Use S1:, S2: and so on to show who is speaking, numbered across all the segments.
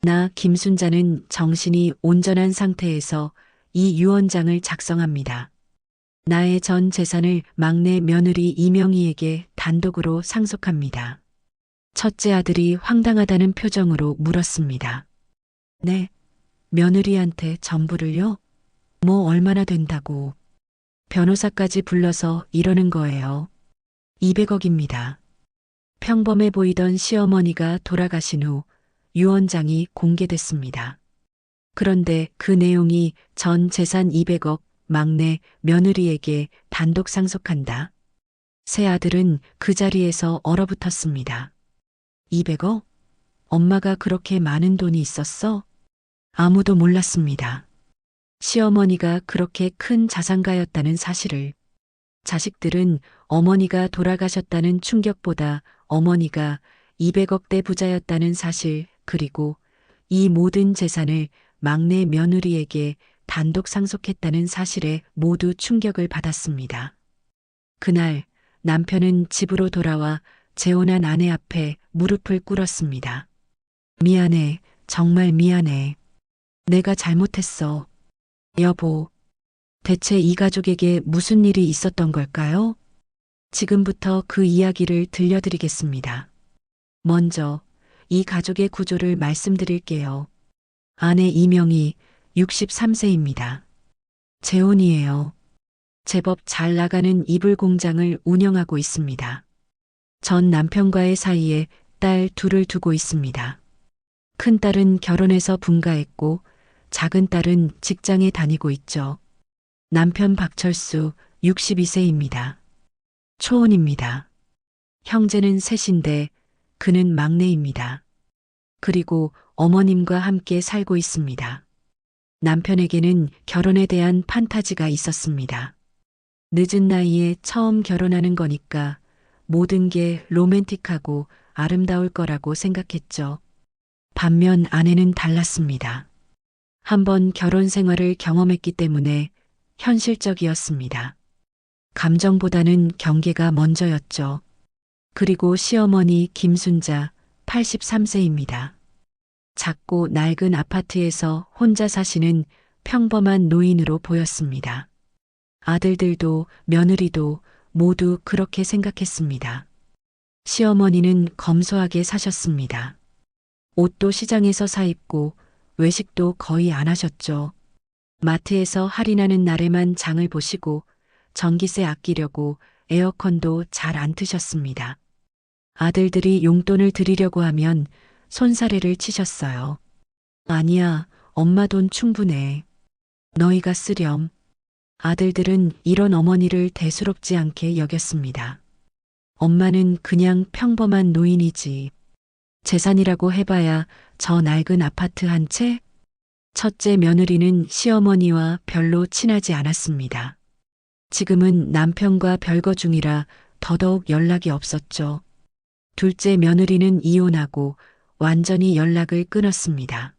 S1: 나 김순자는 정신이 온전한 상태에서 이 유언장을 작성합니다. 나의 전 재산을 막내 며느리 이명희에게 단독으로 상속합니다. 첫째 아들이 황당하다는 표정으로 물었습니다. 네, 며느리한테 전부를요? 뭐 얼마나 된다고. 변호사까지 불러서 이러는 거예요. 200억입니다. 평범해 보이던 시어머니가 돌아가신 후 유언장이 공개됐습니다. 그런데 그 내용이 전 재산 200억 막내 며느리에게 단독 상속한다. 새 아들은 그 자리에서 얼어붙었습니다. 200억? 엄마가 그렇게 많은 돈이 있었어? 아무도 몰랐습니다. 시어머니가 그렇게 큰 자산가였다는 사실을. 자식들은 어머니가 돌아가셨다는 충격보다 어머니가 200억대 부자였다는 사실, 그리고 이 모든 재산을 막내 며느리에게 단독 상속했다는 사실에 모두 충격을 받았습니다. 그날 남편은 집으로 돌아와 재혼한 아내 앞에 무릎을 꿇었습니다. 미안해, 정말 미안해. 내가 잘못했어. 여보, 대체 이 가족에게 무슨 일이 있었던 걸까요? 지금부터 그 이야기를 들려드리겠습니다. 먼저 이 가족의 구조를 말씀드릴게요. 아내 이명희 63세입니다. 재혼이에요. 제법 잘 나가는 이불 공장을 운영하고 있습니다. 전 남편과의 사이에 딸 둘을 두고 있습니다. 큰 딸은 결혼해서 분가했고 작은 딸은 직장에 다니고 있죠. 남편 박철수 62세입니다. 초혼입니다. 형제는 셋인데 그는 막내입니다. 그리고 어머님과 함께 살고 있습니다. 남편에게는 결혼에 대한 판타지가 있었습니다. 늦은 나이에 처음 결혼하는 거니까 모든 게 로맨틱하고 아름다울 거라고 생각했죠. 반면 아내는 달랐습니다. 한번 결혼 생활을 경험했기 때문에 현실적이었습니다. 감정보다는 경계가 먼저였죠. 그리고 시어머니 김순자 83세입니다. 작고 낡은 아파트에서 혼자 사시는 평범한 노인으로 보였습니다. 아들들도 며느리도 모두 그렇게 생각했습니다. 시어머니는 검소하게 사셨습니다. 옷도 시장에서 사 입고 외식도 거의 안 하셨죠. 마트에서 할인하는 날에만 장을 보시고 전기세 아끼려고 에어컨도 잘 안 트셨습니다. 아들들이 용돈을 드리려고 하면 손사래를 치셨어요. 아니야, 엄마 돈 충분해. 너희가 쓰렴. 아들들은 이런 어머니를 대수롭지 않게 여겼습니다. 엄마는 그냥 평범한 노인이지. 재산이라고 해봐야 저 낡은 아파트 한 채? 첫째 며느리는 시어머니와 별로 친하지 않았습니다. 지금은 남편과 별거 중이라 더더욱 연락이 없었죠. 둘째 며느리는 이혼하고 완전히 연락을 끊었습니다.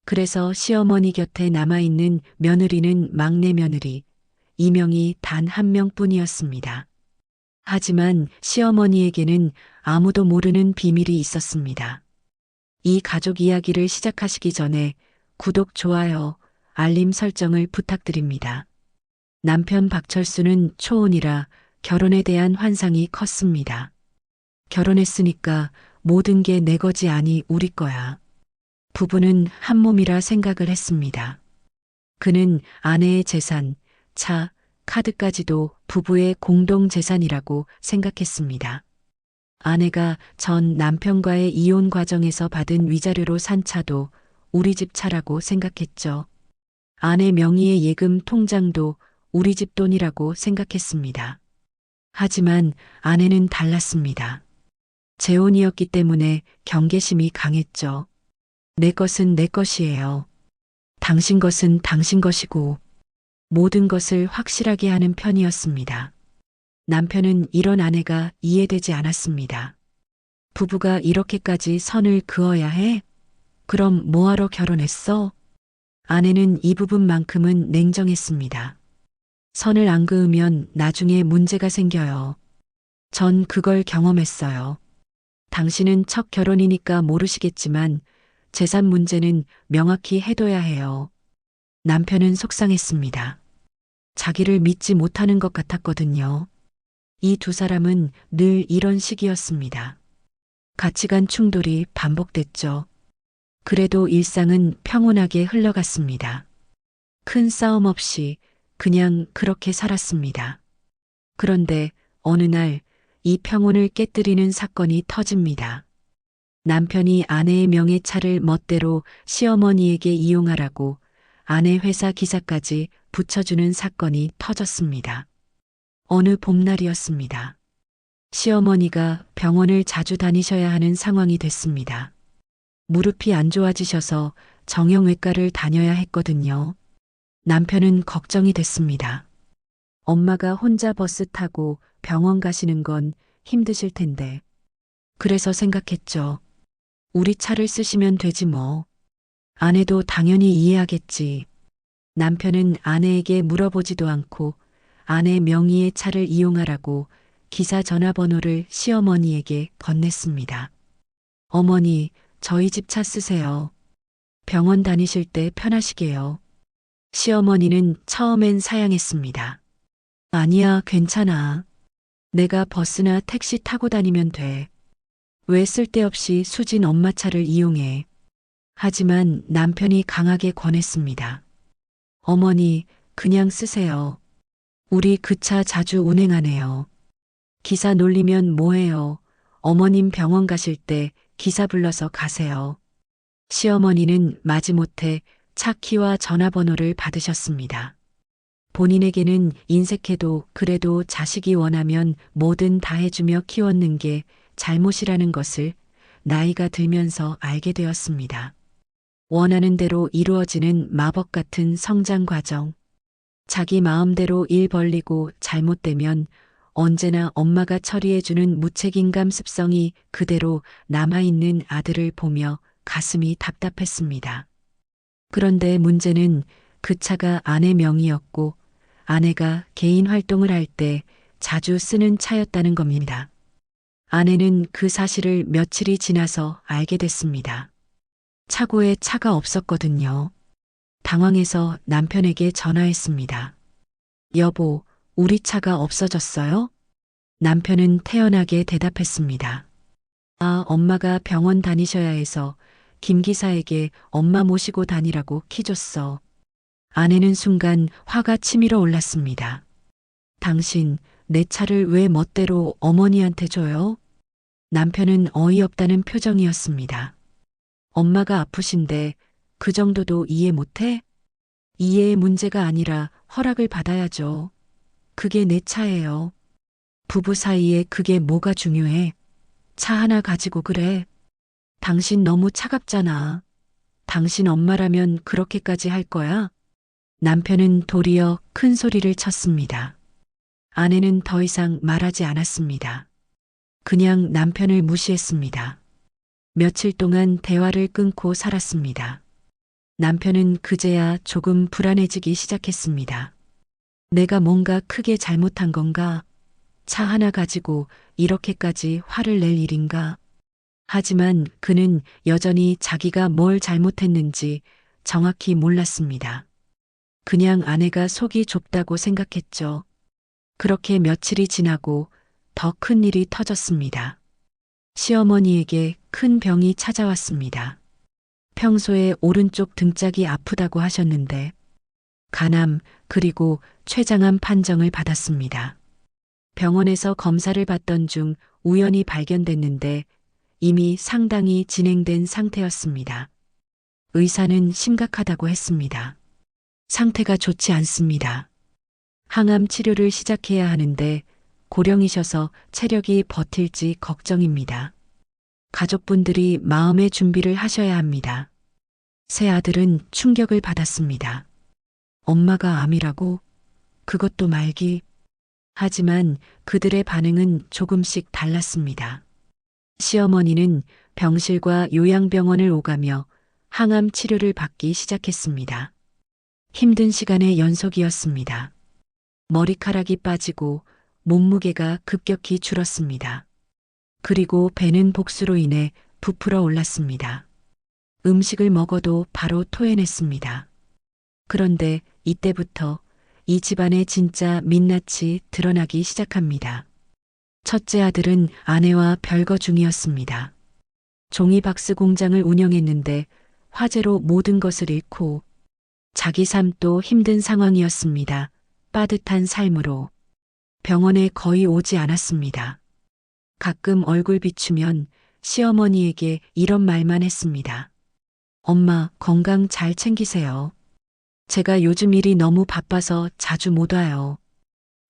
S1: 그래서 시어머니 곁에 남아있는 며느리는 막내 며느리, 이명희 단 한 명뿐이었습니다. 하지만 시어머니에게는 아무도 모르는 비밀이 있었습니다. 이 가족 이야기를 시작하시기 전에 구독, 좋아요, 알림 설정을 부탁드립니다. 남편 박철수는 초혼이라 결혼에 대한 환상이 컸습니다. 결혼했으니까 모든 게 내 거지 아니 우리 거야. 부부는 한 몸이라 생각을 했습니다. 그는 아내의 재산, 차, 카드까지도 부부의 공동 재산이라고 생각했습니다. 아내가 전 남편과의 이혼 과정에서 받은 위자료로 산 차도 우리 집 차라고 생각했죠. 아내 명의의 예금 통장도 우리 집 돈이라고 생각했습니다. 하지만 아내는 달랐습니다. 재혼이었기 때문에 경계심이 강했죠. 내 것은 내 것이에요. 당신 것은 당신 것이고 모든 것을 확실하게 하는 편이었습니다. 남편은 이런 아내가 이해되지 않았습니다. 부부가 이렇게까지 선을 그어야 해? 그럼 뭐하러 결혼했어? 아내는 이 부분만큼은 냉정했습니다. 선을 안 그으면 나중에 문제가 생겨요. 전 그걸 경험했어요. 당신은 첫 결혼이니까 모르시겠지만 재산 문제는 명확히 해둬야 해요. 남편은 속상했습니다. 자기를 믿지 못하는 것 같았거든요. 이 두 사람은 늘 이런 식이었습니다. 가치관 충돌이 반복됐죠. 그래도 일상은 평온하게 흘러갔습니다. 큰 싸움 없이 그냥 그렇게 살았습니다. 그런데 어느 날 이 평온을 깨뜨리는 사건이 터집니다. 남편이 아내의 명예차를 멋대로 시어머니에게 이용하라고 아내 회사 기사까지 붙여주는 사건이 터졌습니다. 어느 봄날이었습니다. 시어머니가 병원을 자주 다니셔야 하는 상황이 됐습니다. 무릎이 안 좋아지셔서 정형외과를 다녀야 했거든요. 남편은 걱정이 됐습니다. 엄마가 혼자 버스 타고 병원 가시는 건 힘드실 텐데. 그래서 생각했죠. 우리 차를 쓰시면 되지 뭐. 아내도 당연히 이해하겠지. 남편은 아내에게 물어보지도 않고 아내 명의의 차를 이용하라고 기사 전화번호를 시어머니에게 건넸습니다. 어머니, 저희 집 차 쓰세요. 병원 다니실 때 편하시게요. 시어머니는 처음엔 사양했습니다. 아니야, 괜찮아. 내가 버스나 택시 타고 다니면 돼. 왜 쓸데없이 수진 엄마 차를 이용해. 하지만 남편이 강하게 권했습니다. 어머니, 그냥 쓰세요. 우리 그 차 자주 운행하네요. 기사 놀리면 뭐해요. 어머님 병원 가실 때 기사 불러서 가세요. 시어머니는 마지못해 차 키와 전화번호를 받으셨습니다. 본인에게는 인색해도 그래도 자식이 원하면 뭐든 다 해주며 키웠는 게 잘못이라는 것을 나이가 들면서 알게 되었습니다. 원하는 대로 이루어지는 마법 같은 성장 과정. 자기 마음대로 일 벌리고 잘못되면 언제나 엄마가 처리해주는 무책임감 습성이 그대로 남아있는 아들을 보며 가슴이 답답했습니다. 그런데 문제는 그 차가 아내 명의였고 아내가 개인 활동을 할 때 자주 쓰는 차였다는 겁니다. 아내는 그 사실을 며칠이 지나서 알게 됐습니다. 차고에 차가 없었거든요. 당황해서 남편에게 전화했습니다. 여보, 우리 차가 없어졌어요? 남편은 태연하게 대답했습니다. 아, 엄마가 병원 다니셔야 해서 김 기사에게 엄마 모시고 다니라고 키 줬어. 아내는 순간 화가 치밀어 올랐습니다. 당신, 내 차를 왜 멋대로 어머니한테 줘요? 남편은 어이없다는 표정이었습니다. 엄마가 아프신데 그 정도도 이해 못해? 이해의 문제가 아니라 허락을 받아야죠. 그게 내 차예요. 부부 사이에 그게 뭐가 중요해? 차 하나 가지고 그래. 당신 너무 차갑잖아. 당신 엄마라면 그렇게까지 할 거야? 남편은 도리어 큰 소리를 쳤습니다. 아내는 더 이상 말하지 않았습니다. 그냥 남편을 무시했습니다. 며칠 동안 대화를 끊고 살았습니다. 남편은 그제야 조금 불안해지기 시작했습니다. 내가 뭔가 크게 잘못한 건가? 차 하나 가지고 이렇게까지 화를 낼 일인가? 하지만 그는 여전히 자기가 뭘 잘못했는지 정확히 몰랐습니다. 그냥 아내가 속이 좁다고 생각했죠. 그렇게 며칠이 지나고 더 큰 일이 터졌습니다. 시어머니에게 큰 병이 찾아왔습니다. 평소에 오른쪽 등짝이 아프다고 하셨는데 간암 그리고 췌장암 판정을 받았습니다. 병원에서 검사를 받던 중 우연히 발견됐는데 이미 상당히 진행된 상태였습니다. 의사는 심각하다고 했습니다. 상태가 좋지 않습니다. 항암 치료를 시작해야 하는데 고령이셔서 체력이 버틸지 걱정입니다. 가족분들이 마음의 준비를 하셔야 합니다. 새 아들은 충격을 받았습니다. 엄마가 암이라고? 그것도 말기. 하지만 그들의 반응은 조금씩 달랐습니다. 시어머니는 병실과 요양병원을 오가며 항암 치료를 받기 시작했습니다. 힘든 시간의 연속이었습니다. 머리카락이 빠지고 몸무게가 급격히 줄었습니다. 그리고 배는 복수로 인해 부풀어 올랐습니다. 음식을 먹어도 바로 토해냈습니다. 그런데 이때부터 이 집안의 진짜 민낯이 드러나기 시작합니다. 첫째 아들은 아내와 별거 중이었습니다. 종이박스 공장을 운영했는데 화재로 모든 것을 잃고 자기 삶도 힘든 상황이었습니다. 빠듯한 삶으로 병원에 거의 오지 않았습니다. 가끔 얼굴 비추면 시어머니에게 이런 말만 했습니다. 엄마, 건강 잘 챙기세요. 제가 요즘 일이 너무 바빠서 자주 못 와요.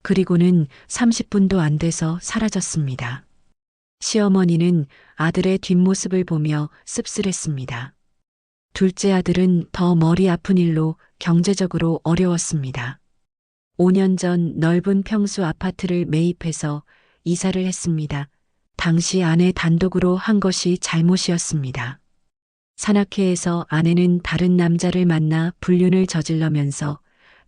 S1: 그리고는 30분도 안 돼서 사라졌습니다. 시어머니는 아들의 뒷모습을 보며 씁쓸했습니다. 둘째 아들은 더 머리 아픈 일로 경제적으로 어려웠습니다. 5년 전 넓은 평수 아파트를 매입해서 이사를 했습니다. 당시 아내 단독으로 한 것이 잘못이었습니다. 산악회에서 아내는 다른 남자를 만나 불륜을 저질러면서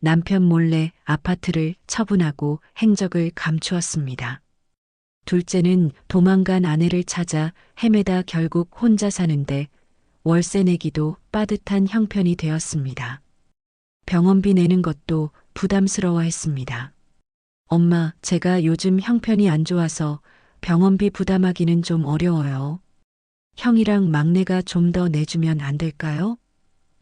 S1: 남편 몰래 아파트를 처분하고 행적을 감추었습니다. 둘째는 도망간 아내를 찾아 헤매다 결국 혼자 사는데 월세 내기도 빠듯한 형편이 되었습니다. 병원비 내는 것도 부담스러워했습니다. 엄마, 제가 요즘 형편이 안 좋아서 병원비 부담하기는 좀 어려워요. 형이랑 막내가 좀 더 내주면 안 될까요?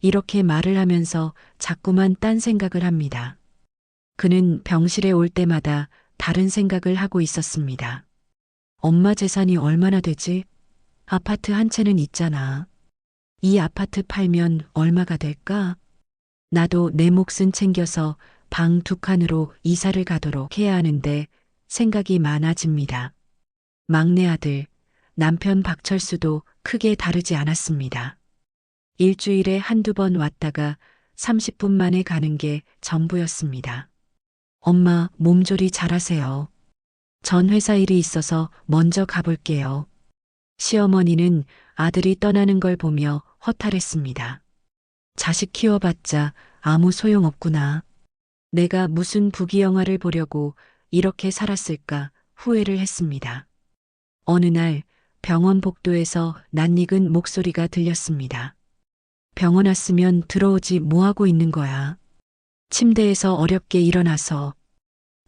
S1: 이렇게 말을 하면서 자꾸만 딴 생각을 합니다. 그는 병실에 올 때마다 다른 생각을 하고 있었습니다. 엄마 재산이 얼마나 되지? 아파트 한 채는 있잖아. 이 아파트 팔면 얼마가 될까? 나도 내 몫은 챙겨서 방 2칸으로 이사를 가도록 해야 하는데 생각이 많아집니다. 막내 아들, 남편 박철수도 크게 다르지 않았습니다. 일주일에 한두 번 왔다가 30분 만에 가는 게 전부였습니다. 엄마, 몸조리 잘하세요. 전 회사 일이 있어서 먼저 가볼게요. 시어머니는 아들이 떠나는 걸 보며 허탈했습니다. 자식 키워봤자 아무 소용없구나. 내가 무슨 부귀영화를 보려고 이렇게 살았을까 후회를 했습니다. 어느 날 병원 복도에서 낯익은 목소리가 들렸습니다. 병원 왔으면 들어오지 뭐하고 있는 거야. 침대에서 어렵게 일어나서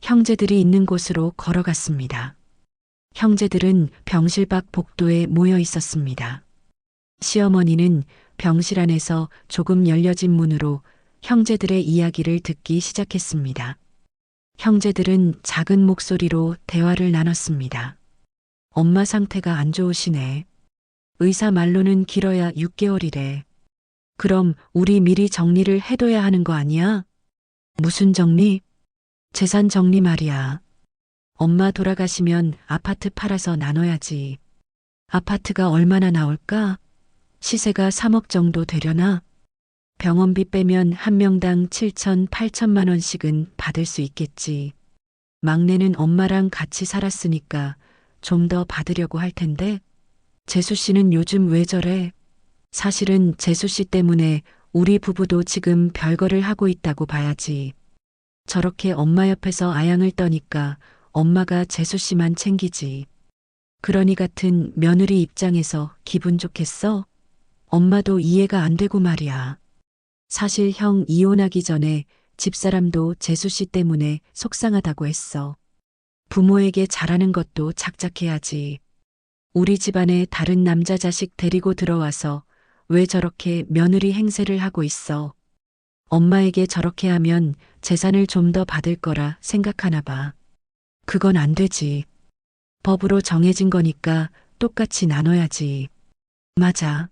S1: 형제들이 있는 곳으로 걸어갔습니다. 형제들은 병실 밖 복도에 모여 있었습니다. 시어머니는 병실 안에서 조금 열려진 문으로 형제들의 이야기를 듣기 시작했습니다. 형제들은 작은 목소리로 대화를 나눴습니다. 엄마 상태가 안 좋으시네. 의사 말로는 길어야 6개월이래. 그럼 우리 미리 정리를 해둬야 하는 거 아니야? 무슨 정리? 재산 정리 말이야. 엄마 돌아가시면 아파트 팔아서 나눠야지. 아파트가 얼마나 나올까? 시세가 3억 정도 되려나? 병원비 빼면 한 명당 7천, 8천만 원씩은 받을 수 있겠지. 막내는 엄마랑 같이 살았으니까 좀 더 받으려고 할 텐데. 재수 씨는 요즘 왜 저래? 사실은 재수 씨 때문에 우리 부부도 지금 별거를 하고 있다고 봐야지. 저렇게 엄마 옆에서 아양을 떠니까 엄마가 재수 씨만 챙기지. 그러니 같은 며느리 입장에서 기분 좋겠어? 엄마도 이해가 안 되고 말이야. 사실 형 이혼하기 전에 집사람도 재수 씨 때문에 속상하다고 했어. 부모에게 잘하는 것도 작작해야지. 우리 집안에 다른 남자 자식 데리고 들어와서 왜 저렇게 며느리 행세를 하고 있어? 엄마에게 저렇게 하면 재산을 좀 더 받을 거라 생각하나 봐. 그건 안 되지. 법으로 정해진 거니까 똑같이 나눠야지. 맞아.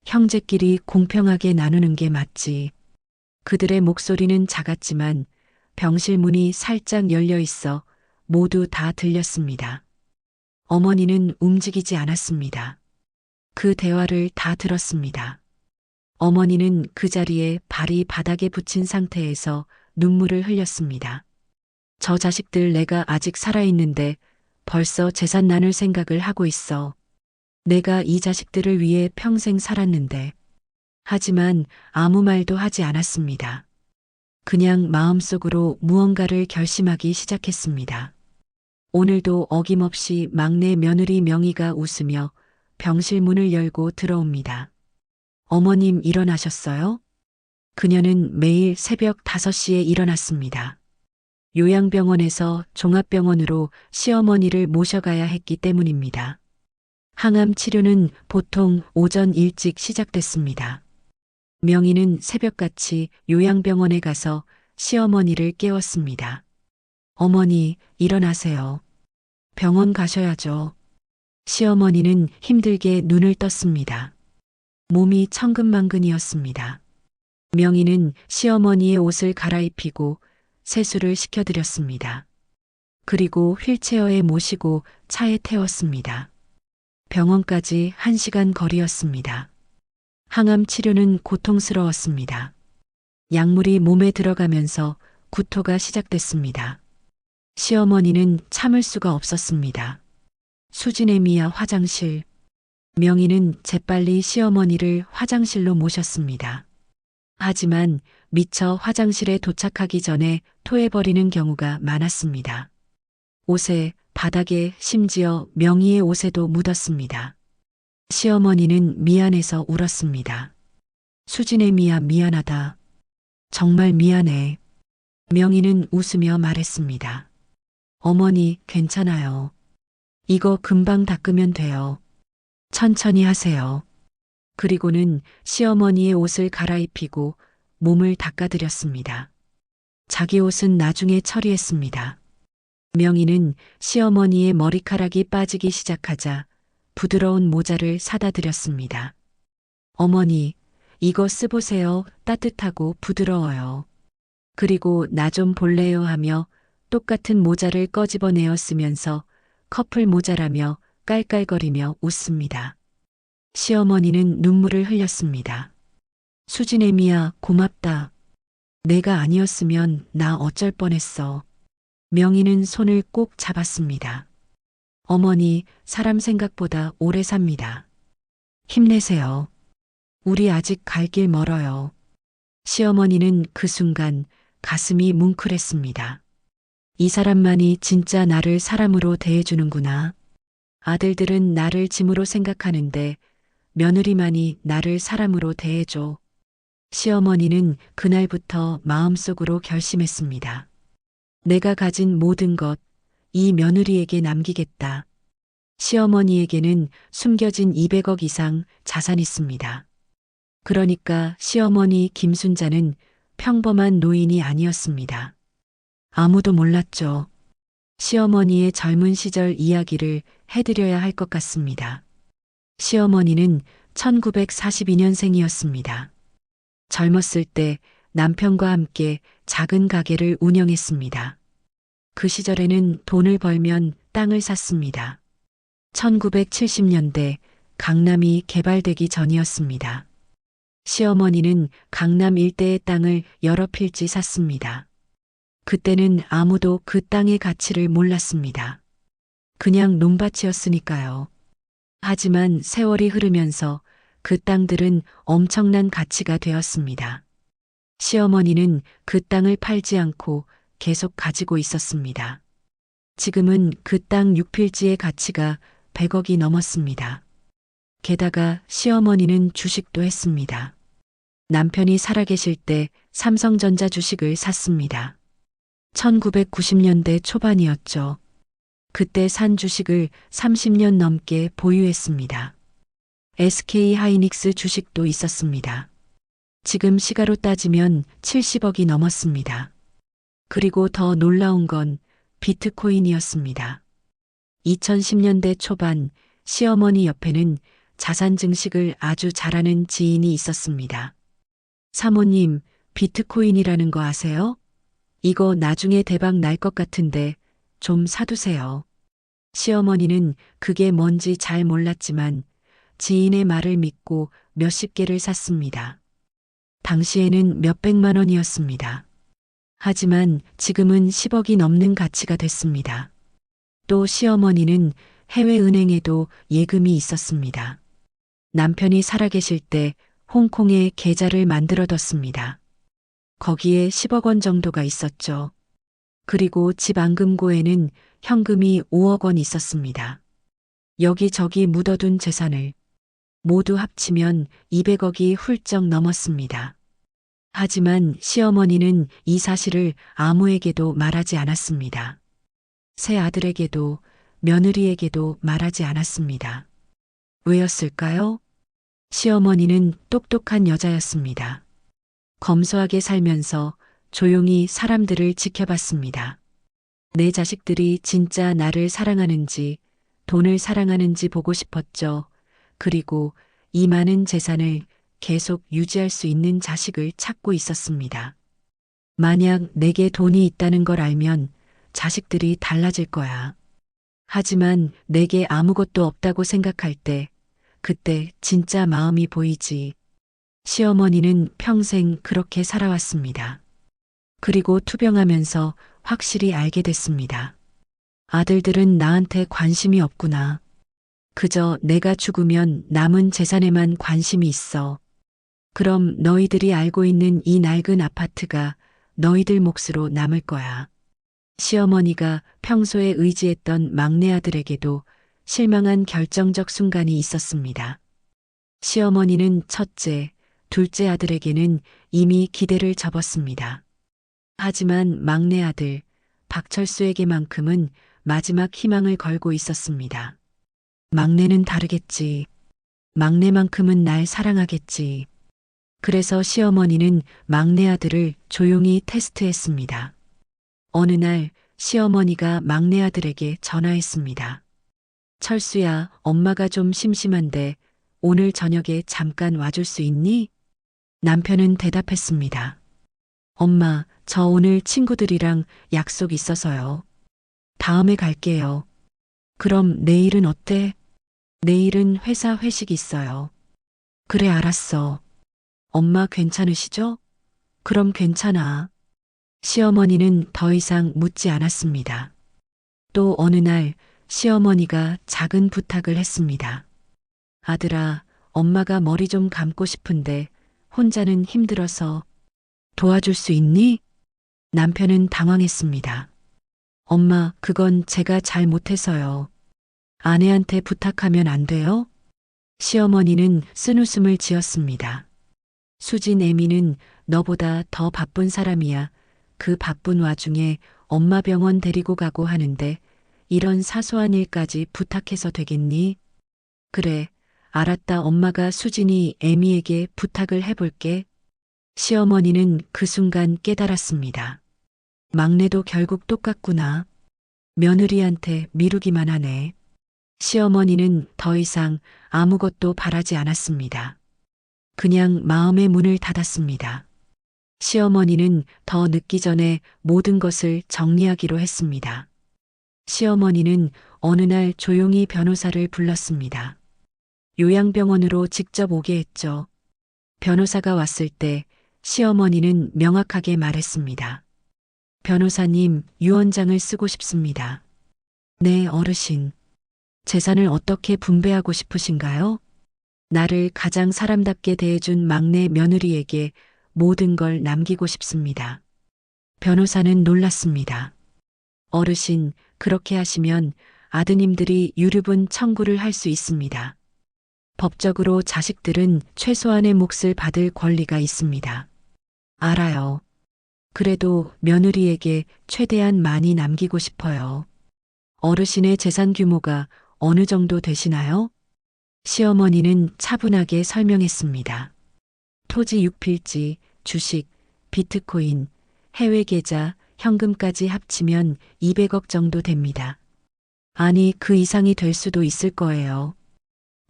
S1: 형제끼리 공평하게 나누는 게 맞지. 그들의 목소리는 작았지만 병실 문이 살짝 열려 있어 모두 다 들렸습니다. 어머니는 움직이지 않았습니다. 그 대화를 다 들었습니다. 어머니는 그 자리에 발이 바닥에 붙인 상태에서 눈물을 흘렸습니다. 저 자식들 내가 아직 살아있는데 벌써 재산 나눌 생각을 하고 있어. 내가 이 자식들을 위해 평생 살았는데. 하지만 아무 말도 하지 않았습니다. 그냥 마음속으로 무언가를 결심하기 시작했습니다. 오늘도 어김없이 막내 며느리 명희가 웃으며 병실 문을 열고 들어옵니다. 어머님 일어나셨어요? 그녀는 매일 새벽 5시에 일어났습니다. 요양병원에서 종합병원으로 시어머니를 모셔가야 했기 때문입니다. 항암 치료는 보통 오전 일찍 시작됐습니다. 명희는 새벽같이 요양병원에 가서 시어머니를 깨웠습니다. 어머니, 일어나세요. 병원 가셔야죠. 시어머니는 힘들게 눈을 떴습니다. 몸이 천근만근이었습니다. 명희는 시어머니의 옷을 갈아입히고 세수를 시켜드렸습니다. 그리고 휠체어에 모시고 차에 태웠습니다. 병원까지 1시간 거리였습니다. 항암 치료는 고통스러웠습니다. 약물이 몸에 들어가면서 구토가 시작됐습니다. 시어머니는 참을 수가 없었습니다. 수진애미야 화장실. 명희는 재빨리 시어머니를 화장실로 모셨습니다. 하지만 미처 화장실에 도착하기 전에 토해버리는 경우가 많았습니다. 옷에, 바닥에, 심지어 명희의 옷에도 묻었습니다. 시어머니는 미안해서 울었습니다. 수진애미야 미안하다. 정말 미안해. 명희는 웃으며 말했습니다. 어머니, 괜찮아요. 이거 금방 닦으면 돼요. 천천히 하세요. 그리고는 시어머니의 옷을 갈아입히고 몸을 닦아드렸습니다. 자기 옷은 나중에 처리했습니다. 명희는 시어머니의 머리카락이 빠지기 시작하자 부드러운 모자를 사다 드렸습니다. 어머니, 이거 쓰보세요. 따뜻하고 부드러워요. 그리고 나 좀 볼래요 하며 똑같은 모자를 꺼집어내어 쓰면서 커플 모자라며 깔깔거리며 웃습니다. 시어머니는 눈물을 흘렸습니다. 수진애미야 고맙다. 내가 아니었으면 나 어쩔 뻔했어. 명희는 손을 꼭 잡았습니다. 어머니, 사람 생각보다 오래 삽니다. 힘내세요. 우리 아직 갈 길 멀어요. 시어머니는 그 순간 가슴이 뭉클했습니다. 이 사람만이 진짜 나를 사람으로 대해주는구나. 아들들은 나를 짐으로 생각하는데 며느리만이 나를 사람으로 대해줘. 시어머니는 그날부터 마음속으로 결심했습니다. 내가 가진 모든 것, 이 며느리에게 남기겠다. 시어머니에게는 숨겨진 200억 이상 자산이 있습니다. 그러니까 시어머니 김순자는 평범한 노인이 아니었습니다. 아무도 몰랐죠. 시어머니의 젊은 시절 이야기를 해드려야 할 것 같습니다. 시어머니는 1942년생이었습니다. 젊었을 때 남편과 함께 작은 가게를 운영했습니다. 그 시절에는 돈을 벌면 땅을 샀습니다. 1970년대 강남이 개발되기 전이었습니다. 시어머니는 강남 일대의 땅을 여러 필지 샀습니다. 그때는 아무도 그 땅의 가치를 몰랐습니다. 그냥 논밭이었으니까요. 하지만 세월이 흐르면서 그 땅들은 엄청난 가치가 되었습니다. 시어머니는 그 땅을 팔지 않고 계속 가지고 있었습니다. 지금은 그 땅 6필지의 가치가 100억이 넘었습니다. 게다가 시어머니는 주식도 했습니다. 남편이 살아계실 때 삼성전자 주식을 샀습니다. 1990년대 초반이었죠. 그때 산 주식을 30년 넘게 보유했습니다. SK 하이닉스 주식도 있었습니다. 지금 시가로 따지면 70억이 넘었습니다. 그리고 더 놀라운 건 비트코인이었습니다. 2010년대 초반 시어머니 옆에는 자산 증식을 아주 잘하는 지인이 있었습니다. 사모님, 비트코인이라는 거 아세요? 이거 나중에 대박 날 것 같은데 좀 사두세요. 시어머니는 그게 뭔지 잘 몰랐지만 지인의 말을 믿고 몇십 개를 샀습니다. 당시에는 몇백만 원이었습니다. 하지만 지금은 10억이 넘는 가치가 됐습니다. 또 시어머니는 해외은행에도 예금이 있었습니다. 남편이 살아계실 때 홍콩에 계좌를 만들어뒀습니다. 거기에 10억 원 정도가 있었죠. 그리고 집 안금고에는 현금이 5억 원 있었습니다. 여기저기 묻어둔 재산을 모두 합치면 200억이 훌쩍 넘었습니다. 하지만 시어머니는 이 사실을 아무에게도 말하지 않았습니다. 새 아들에게도 며느리에게도 말하지 않았습니다. 왜였을까요? 시어머니는 똑똑한 여자였습니다. 검소하게 살면서 조용히 사람들을 지켜봤습니다. 내 자식들이 진짜 나를 사랑하는지, 돈을 사랑하는지 보고 싶었죠. 그리고 이 많은 재산을 계속 유지할 수 있는 자식을 찾고 있었습니다. 만약 내게 돈이 있다는 걸 알면 자식들이 달라질 거야. 하지만 내게 아무것도 없다고 생각할 때, 그때 진짜 마음이 보이지. 시어머니는 평생 그렇게 살아왔습니다. 그리고 투병하면서 확실히 알게 됐습니다. 아들들은 나한테 관심이 없구나. 그저 내가 죽으면 남은 재산에만 관심이 있어. 그럼 너희들이 알고 있는 이 낡은 아파트가 너희들 몫으로 남을 거야. 시어머니가 평소에 의지했던 막내 아들에게도 실망한 결정적 순간이 있었습니다. 시어머니는 첫째, 둘째 아들에게는 이미 기대를 접었습니다. 하지만 막내 아들, 박철수에게만큼은 마지막 희망을 걸고 있었습니다. 막내는 다르겠지. 막내만큼은 날 사랑하겠지. 그래서 시어머니는 막내 아들을 조용히 테스트했습니다. 어느 날 시어머니가 막내 아들에게 전화했습니다. 철수야, 엄마가 좀 심심한데 오늘 저녁에 잠깐 와줄 수 있니? 남편은 대답했습니다. 엄마, 저 오늘 친구들이랑 약속 있어서요. 다음에 갈게요. 그럼 내일은 어때? 내일은 회사 회식 있어요. 그래, 알았어. 엄마 괜찮으시죠? 그럼 괜찮아. 시어머니는 더 이상 묻지 않았습니다. 또 어느 날 시어머니가 작은 부탁을 했습니다. 아들아, 엄마가 머리 좀 감고 싶은데 혼자는 힘들어서 도와줄 수 있니? 남편은 당황했습니다. 엄마, 그건 제가 잘 못해서요. 아내한테 부탁하면 안 돼요? 시어머니는 쓴웃음을 지었습니다. 수진 애미는 너보다 더 바쁜 사람이야. 그 바쁜 와중에 엄마 병원 데리고 가고 하는데 이런 사소한 일까지 부탁해서 되겠니? 그래, 알았다. 엄마가 수진이 애미에게 부탁을 해볼게. 시어머니는 그 순간 깨달았습니다. 막내도 결국 똑같구나. 며느리한테 미루기만 하네. 시어머니는 더 이상 아무것도 바라지 않았습니다. 그냥 마음의 문을 닫았습니다. 시어머니는 더 늦기 전에 모든 것을 정리하기로 했습니다. 시어머니는 어느 날 조용히 변호사를 불렀습니다. 요양병원으로 직접 오게 했죠. 변호사가 왔을 때 시어머니는 명확하게 말했습니다. 변호사님, 유언장을 쓰고 싶습니다. 네, 어르신. 재산을 어떻게 분배하고 싶으신가요? 나를 가장 사람답게 대해준 막내 며느리에게 모든 걸 남기고 싶습니다. 변호사는 놀랐습니다. 어르신, 그렇게 하시면 아드님들이 유류분 청구를 할 수 있습니다. 법적으로 자식들은 최소한의 몫을 받을 권리가 있습니다. 알아요. 그래도 며느리에게 최대한 많이 남기고 싶어요. 어르신의 재산 규모가 어느 정도 되시나요? 시어머니는 차분하게 설명했습니다. 토지 6필지, 주식, 비트코인, 해외 계좌, 현금까지 합치면 200억 정도 됩니다. 아니, 그 이상이 될 수도 있을 거예요.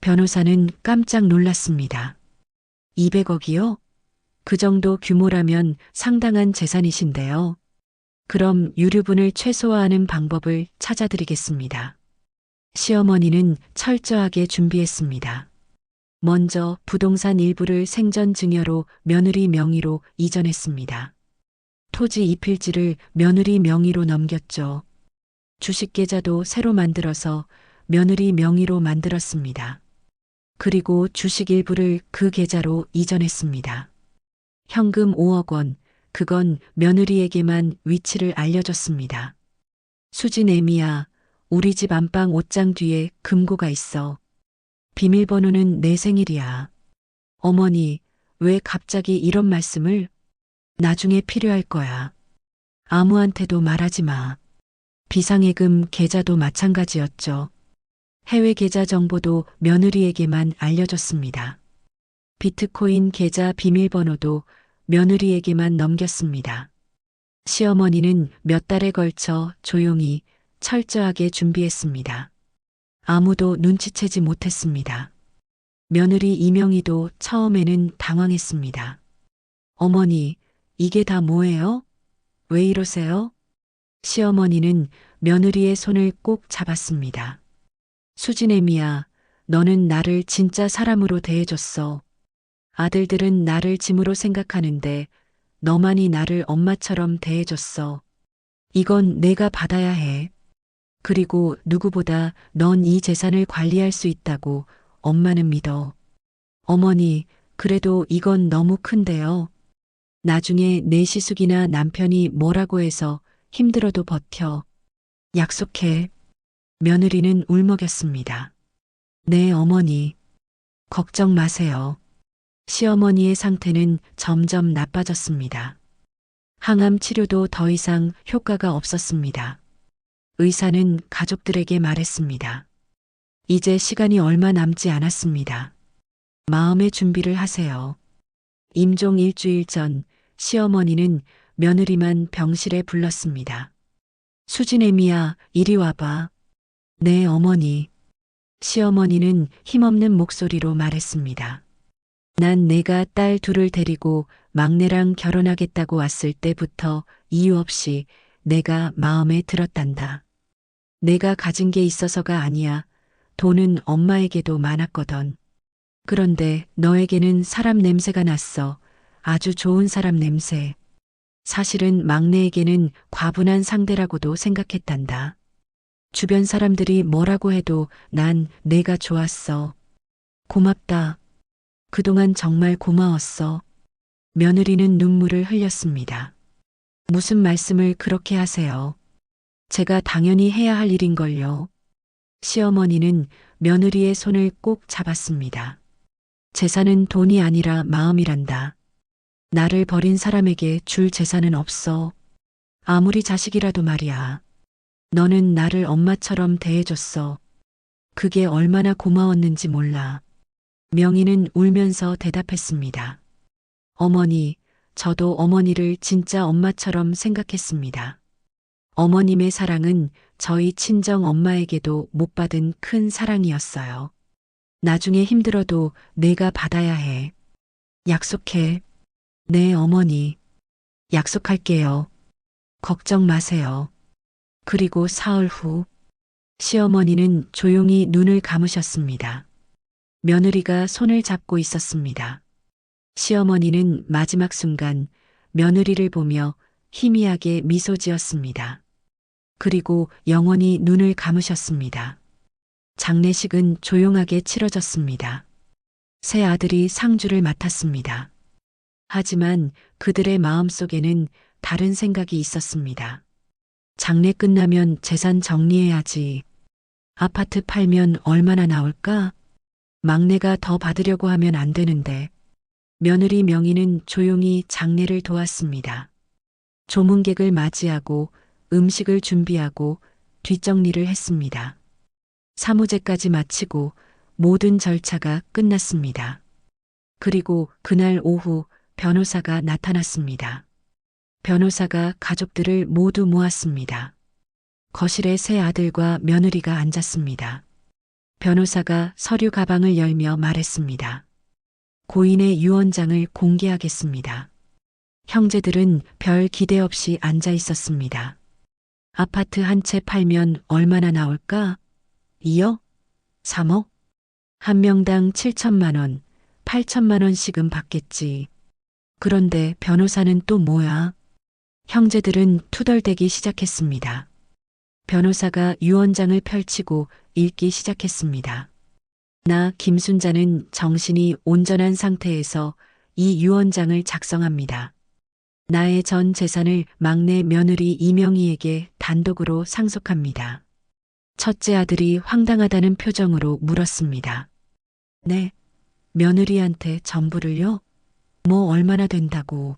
S1: 변호사는 깜짝 놀랐습니다. 200억이요? 그 정도 규모라면 상당한 재산이신데요. 그럼 유류분을 최소화하는 방법을 찾아드리겠습니다. 시어머니는 철저하게 준비했습니다. 먼저 부동산 일부를 생전 증여로 며느리 명의로 이전했습니다. 토지 2필지를 며느리 명의로 넘겼죠. 주식 계좌도 새로 만들어서 며느리 명의로 만들었습니다. 그리고 주식 일부를 그 계좌로 이전했습니다. 현금 5억 원, 그건 며느리에게만 위치를 알려줬습니다. 수진 애미야, 우리 집 안방 옷장 뒤에 금고가 있어. 비밀번호는 내 생일이야. 어머니, 왜 갑자기 이런 말씀을? 나중에 필요할 거야. 아무한테도 말하지 마. 비상예금 계좌도 마찬가지였죠. 해외 계좌 정보도 며느리에게만 알려줬습니다. 비트코인 계좌 비밀번호도 며느리에게만 넘겼습니다. 시어머니는 몇 달에 걸쳐 조용히 철저하게 준비했습니다. 아무도 눈치채지 못했습니다. 며느리 이명희도 처음에는 당황했습니다. 어머니, 이게 다 뭐예요? 왜 이러세요? 시어머니는 며느리의 손을 꼭 잡았습니다. 수진애미야, 너는 나를 진짜 사람으로 대해줬어. 아들들은 나를 짐으로 생각하는데 너만이 나를 엄마처럼 대해줬어. 이건 내가 받아야 해. 그리고 누구보다 넌 이 재산을 관리할 수 있다고 엄마는 믿어. 어머니, 그래도 이건 너무 큰데요. 나중에 내 시숙이나 남편이 뭐라고 해서 힘들어도 버텨. 약속해. 며느리는 울먹였습니다. 네, 어머니. 걱정 마세요. 시어머니의 상태는 점점 나빠졌습니다. 항암 치료도 더 이상 효과가 없었습니다. 의사는 가족들에게 말했습니다. 이제 시간이 얼마 남지 않았습니다. 마음의 준비를 하세요. 임종 일주일 전 시어머니는 며느리만 병실에 불렀습니다. 수진애미야, 이리 와봐. 네, 어머니. 시어머니는 힘없는 목소리로 말했습니다. 난 내가 딸 둘을 데리고 막내랑 결혼하겠다고 왔을 때부터 이유 없이 내가 마음에 들었단다. 내가 가진 게 있어서가 아니야. 돈은 엄마에게도 많았거든. 그런데 너에게는 사람 냄새가 났어. 아주 좋은 사람 냄새. 사실은 막내에게는 과분한 상대라고도 생각했단다. 주변 사람들이 뭐라고 해도 난 내가 좋았어. 고맙다. 그동안 정말 고마웠어. 며느리는 눈물을 흘렸습니다. 무슨 말씀을 그렇게 하세요? 제가 당연히 해야 할 일인걸요. 시어머니는 며느리의 손을 꼭 잡았습니다. 재산은 돈이 아니라 마음이란다. 나를 버린 사람에게 줄 재산은 없어. 아무리 자식이라도 말이야. 너는 나를 엄마처럼 대해줬어. 그게 얼마나 고마웠는지 몰라. 명희는 울면서 대답했습니다. 어머니, 저도 어머니를 진짜 엄마처럼 생각했습니다. 어머님의 사랑은 저희 친정 엄마에게도 못 받은 큰 사랑이었어요. 나중에 힘들어도 내가 받아야 해. 약속해. 네, 어머니. 약속할게요. 걱정 마세요. 그리고 사흘 후 시어머니는 조용히 눈을 감으셨습니다. 며느리가 손을 잡고 있었습니다. 시어머니는 마지막 순간 며느리를 보며 희미하게 미소 지었습니다. 그리고 영원히 눈을 감으셨습니다. 장례식은 조용하게 치러졌습니다. 새 아들이 상주를 맡았습니다. 하지만 그들의 마음속에는 다른 생각이 있었습니다. 장례 끝나면 재산 정리해야지. 아파트 팔면 얼마나 나올까? 막내가 더 받으려고 하면 안 되는데. 며느리 명희는 조용히 장례를 도왔습니다. 조문객을 맞이하고 음식을 준비하고 뒷정리를 했습니다. 사무제까지 마치고 모든 절차가 끝났습니다. 그리고 그날 오후 변호사가 나타났습니다. 변호사가 가족들을 모두 모았습니다. 거실에 새 아들과 며느리가 앉았습니다. 변호사가 서류 가방을 열며 말했습니다. 고인의 유언장을 공개하겠습니다. 형제들은 별 기대 없이 앉아 있었습니다. 아파트 한 채 팔면 얼마나 나올까? 2억? 3억? 한 명당 7천만 원, 8천만 원씩은 받겠지. 그런데 변호사는 또 뭐야? 형제들은 투덜대기 시작했습니다. 변호사가 유언장을 펼치고 읽기 시작했습니다. 나 김순자는 정신이 온전한 상태에서 이 유언장을 작성합니다. 나의 전 재산을 막내 며느리 이명희에게 단독으로 상속합니다. 첫째 아들이 황당하다는 표정으로 물었습니다. 네, 며느리한테 전부를요? 뭐 얼마나 된다고.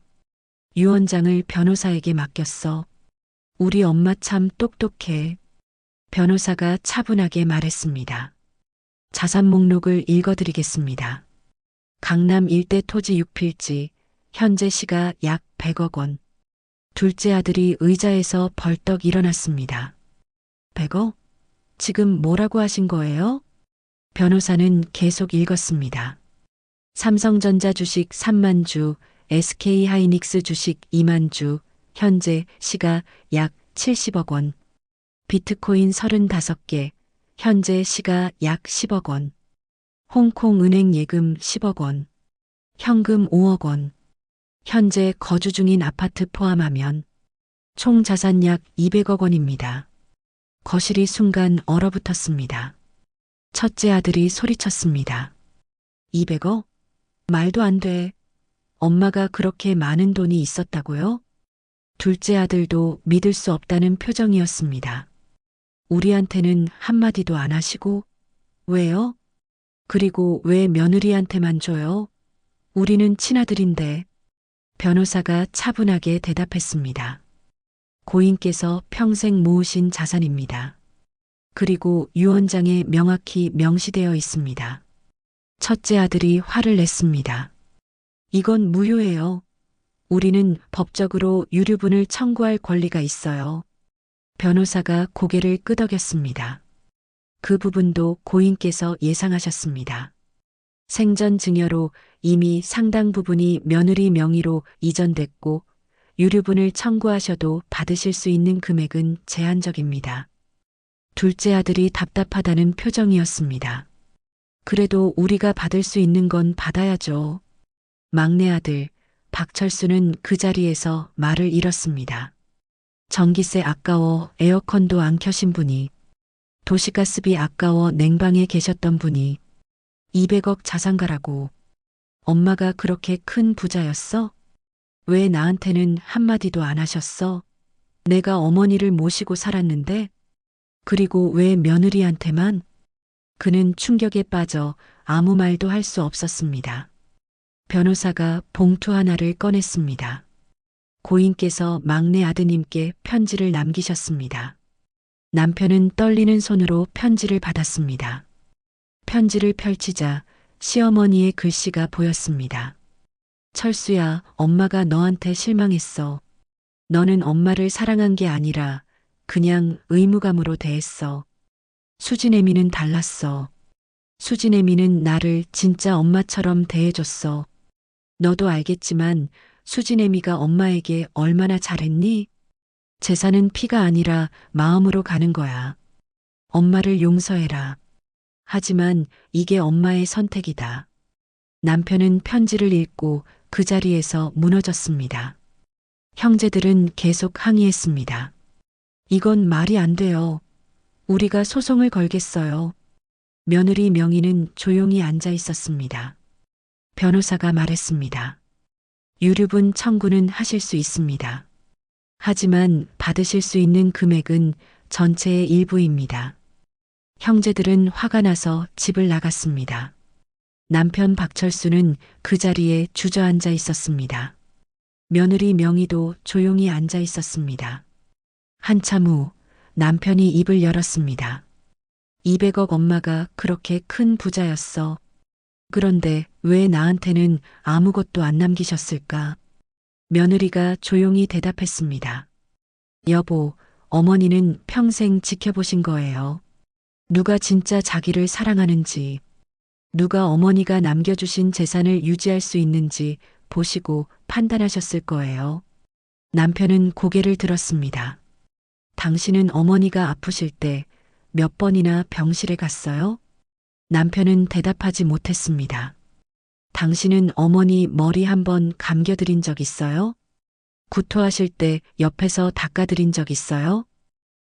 S1: 유언장을 변호사에게 맡겼어. 우리 엄마 참 똑똑해. 변호사가 차분하게 말했습니다. 자산 목록을 읽어드리겠습니다. 강남 일대 토지 6필지, 현재 시가 약 100억 원. 둘째 아들이 의자에서 벌떡 일어났습니다. 100억? 지금 뭐라고 하신 거예요? 변호사는 계속 읽었습니다. 삼성전자 주식 3만 주, SK하이닉스 주식 2만 주, 현재 시가 약 70억 원. 비트코인 35개, 현재 시가 약 10억 원. 홍콩 은행 예금 10억 원. 현금 5억 원. 현재 거주 중인 아파트 포함하면 총 자산 약 200억 원입니다. 거실이 순간 얼어붙었습니다. 첫째 아들이 소리쳤습니다. 200억? 말도 안 돼. 엄마가 그렇게 많은 돈이 있었다고요? 둘째 아들도 믿을 수 없다는 표정이었습니다. 우리한테는 한마디도 안 하시고, 왜요? 그리고 왜 며느리한테만 줘요? 우리는 친아들인데. 변호사가 차분하게 대답했습니다. 고인께서 평생 모으신 자산입니다. 그리고 유언장에 명확히 명시되어 있습니다. 첫째 아들이 화를 냈습니다. 이건 무효예요. 우리는 법적으로 유류분을 청구할 권리가 있어요. 변호사가 고개를 끄덕였습니다. 그 부분도 고인께서 예상하셨습니다. 생전 증여로 이미 상당 부분이 며느리 명의로 이전됐고 유류분을 청구하셔도 받으실 수 있는 금액은 제한적입니다. 둘째 아들이 답답하다는 표정이었습니다. 그래도 우리가 받을 수 있는 건 받아야죠. 막내 아들 박철수는 그 자리에서 말을 잃었습니다. 전기세 아까워 에어컨도 안 켜신 분이, 도시가스비 아까워 냉방에 계셨던 분이 200억 자산가라고. 엄마가 그렇게 큰 부자였어? 왜 나한테는 한마디도 안 하셨어? 내가 어머니를 모시고 살았는데? 그리고 왜 며느리한테만? 그는 충격에 빠져 아무 말도 할 수 없었습니다. 변호사가 봉투 하나를 꺼냈습니다. 고인께서 막내 아드님께 편지를 남기셨습니다. 남편은 떨리는 손으로 편지를 받았습니다. 편지를 펼치자 시어머니의 글씨가 보였습니다. 철수야, 엄마가 너한테 실망했어. 너는 엄마를 사랑한 게 아니라 그냥 의무감으로 대했어. 수진애미는 달랐어. 수진애미는 나를 진짜 엄마처럼 대해줬어. 너도 알겠지만 수진애미가 엄마에게 얼마나 잘했니? 재산은 피가 아니라 마음으로 가는 거야. 엄마를 용서해라. 하지만 이게 엄마의 선택이다. 남편은 편지를 읽고 그 자리에서 무너졌습니다. 형제들은 계속 항의했습니다. 이건 말이 안 돼요. 우리가 소송을 걸겠어요. 며느리 명의는 조용히 앉아 있었습니다. 변호사가 말했습니다. 유류분 청구는 하실 수 있습니다. 하지만 받으실 수 있는 금액은 전체의 일부입니다. 형제들은 화가 나서 집을 나갔습니다. 남편 박철수는 그 자리에 주저앉아 있었습니다. 며느리 명의도 조용히 앉아 있었습니다. 한참 후 남편이 입을 열었습니다. 200억 엄마가 그렇게 큰 부자였어. 그런데 왜 나한테는 아무것도 안 남기셨을까? 며느리가 조용히 대답했습니다. 여보, 어머니는 평생 지켜보신 거예요. 누가 진짜 자기를 사랑하는지, 누가 어머니가 남겨주신 재산을 유지할 수 있는지 보시고 판단하셨을 거예요. 남편은 고개를 들었습니다. 당신은 어머니가 아프실 때 몇 번이나 병실에 갔어요? 남편은 대답하지 못했습니다. 당신은 어머니 머리 한번 감겨드린 적 있어요? 구토하실 때 옆에서 닦아드린 적 있어요?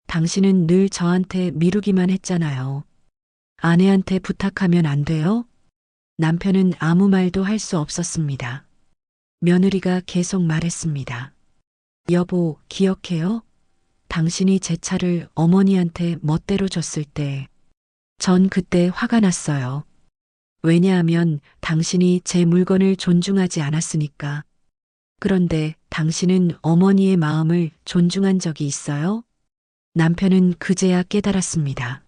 S1: 당신은 늘 저한테 미루기만 했잖아요. 아내한테 부탁하면 안 돼요? 남편은 아무 말도 할 수 없었습니다. 며느리가 계속 말했습니다. 여보, 기억해요? 당신이 제 차를 어머니한테 멋대로 줬을 때, 전 그때 화가 났어요. 왜냐하면 당신이 제 물건을 존중하지 않았으니까. 그런데 당신은 어머니의 마음을 존중한 적이 있어요? 남편은 그제야 깨달았습니다.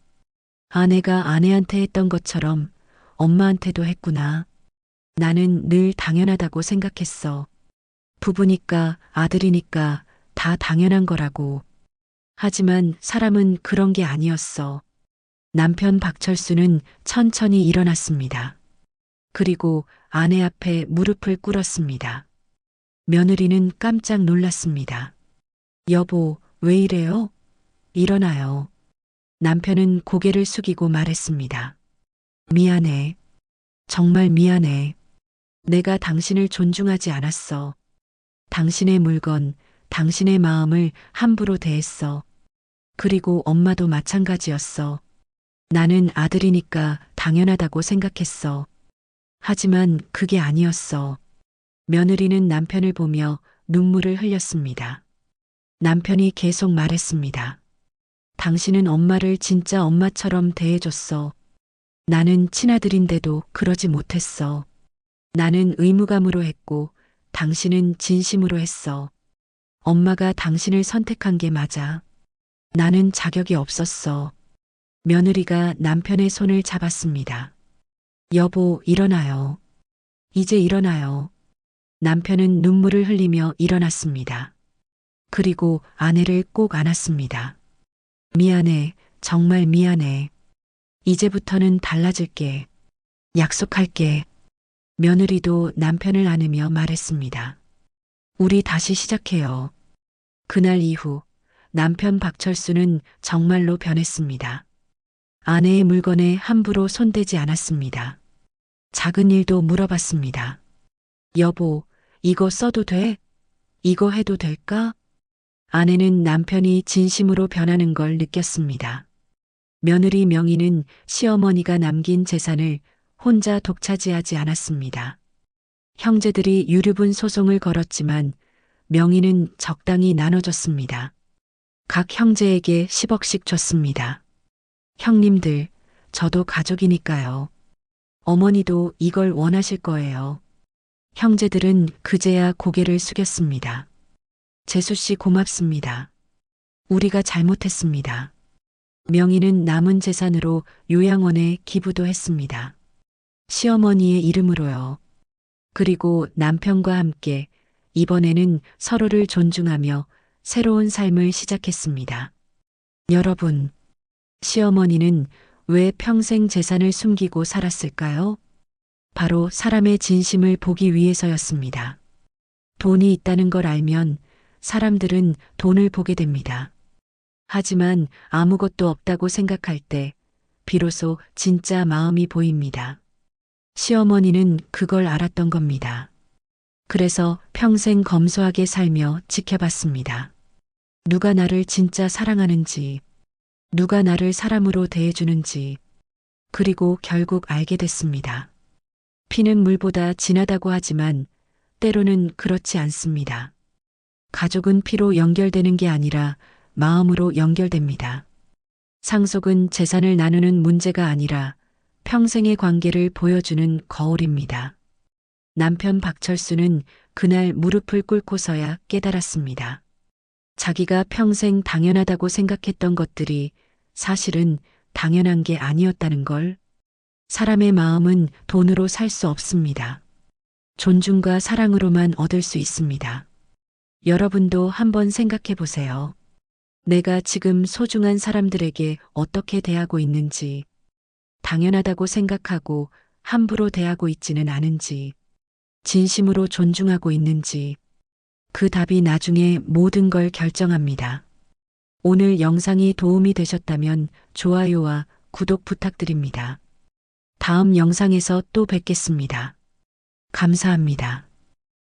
S1: 아내가 아내한테 했던 것처럼 엄마한테도 했구나. 나는 늘 당연하다고 생각했어. 부부니까 아들이니까 다 당연한 거라고. 하지만 사람은 그런 게 아니었어. 남편 박철수는 천천히 일어났습니다. 그리고 아내 앞에 무릎을 꿇었습니다. 며느리는 깜짝 놀랐습니다. 여보, 왜 이래요? 일어나요. 남편은 고개를 숙이고 말했습니다. 미안해. 정말 미안해. 내가 당신을 존중하지 않았어. 당신의 물건, 당신의 마음을 함부로 대했어. 그리고 엄마도 마찬가지였어. 나는 아들이니까 당연하다고 생각했어. 하지만 그게 아니었어. 며느리는 남편을 보며 눈물을 흘렸습니다. 남편이 계속 말했습니다. 당신은 엄마를 진짜 엄마처럼 대해줬어. 나는 친아들인데도 그러지 못했어. 나는 의무감으로 했고 당신은 진심으로 했어. 엄마가 당신을 선택한 게 맞아. 나는 자격이 없었어. 며느리가 남편의 손을 잡았습니다. 여보, 일어나요. 이제 일어나요. 남편은 눈물을 흘리며 일어났습니다. 그리고 아내를 꼭 안았습니다. 미안해, 정말 미안해. 이제부터는 달라질게. 약속할게. 며느리도 남편을 안으며 말했습니다. 우리 다시 시작해요. 그날 이후 남편 박철수는 정말로 변했습니다. 아내의 물건에 함부로 손대지 않았습니다. 작은 일도 물어봤습니다. 여보, 이거 써도 돼? 이거 해도 될까? 아내는 남편이 진심으로 변하는 걸 느꼈습니다. 며느리 명희는 시어머니가 남긴 재산을 혼자 독차지하지 않았습니다. 형제들이 유류분 소송을 걸었지만 명희는 적당히 나눠줬습니다. 각 형제에게 10억씩 줬습니다. 형님들, 저도 가족이니까요. 어머니도 이걸 원하실 거예요. 형제들은 그제야 고개를 숙였습니다. 재수 씨 고맙습니다. 우리가 잘못했습니다. 명희는 남은 재산으로 요양원에 기부도 했습니다. 시어머니의 이름으로요. 그리고 남편과 함께 이번에는 서로를 존중하며 새로운 삶을 시작했습니다. 여러분, 시어머니는 왜 평생 재산을 숨기고 살았을까요? 바로 사람의 진심을 보기 위해서였습니다. 돈이 있다는 걸 알면 사람들은 돈을 보게 됩니다. 하지만 아무것도 없다고 생각할 때 비로소 진짜 마음이 보입니다. 시어머니는 그걸 알았던 겁니다. 그래서 평생 검소하게 살며 지켜봤습니다. 누가 나를 진짜 사랑하는지, 누가 나를 사람으로 대해주는지, 그리고 결국 알게 됐습니다. 피는 물보다 진하다고 하지만 때로는 그렇지 않습니다. 가족은 피로 연결되는 게 아니라 마음으로 연결됩니다. 상속은 재산을 나누는 문제가 아니라 평생의 관계를 보여주는 거울입니다. 남편 박철수는 그날 무릎을 꿇고서야 깨달았습니다. 자기가 평생 당연하다고 생각했던 것들이 사실은 당연한 게 아니었다는 걸. 사람의 마음은 돈으로 살 수 없습니다. 존중과 사랑으로만 얻을 수 있습니다. 여러분도 한번 생각해 보세요. 내가 지금 소중한 사람들에게 어떻게 대하고 있는지, 당연하다고 생각하고 함부로 대하고 있지는 않은지, 진심으로 존중하고 있는지, 그 답이 나중에 모든 걸 결정합니다. 오늘 영상이 도움이 되셨다면 좋아요와 구독 부탁드립니다. 다음 영상에서 또 뵙겠습니다. 감사합니다.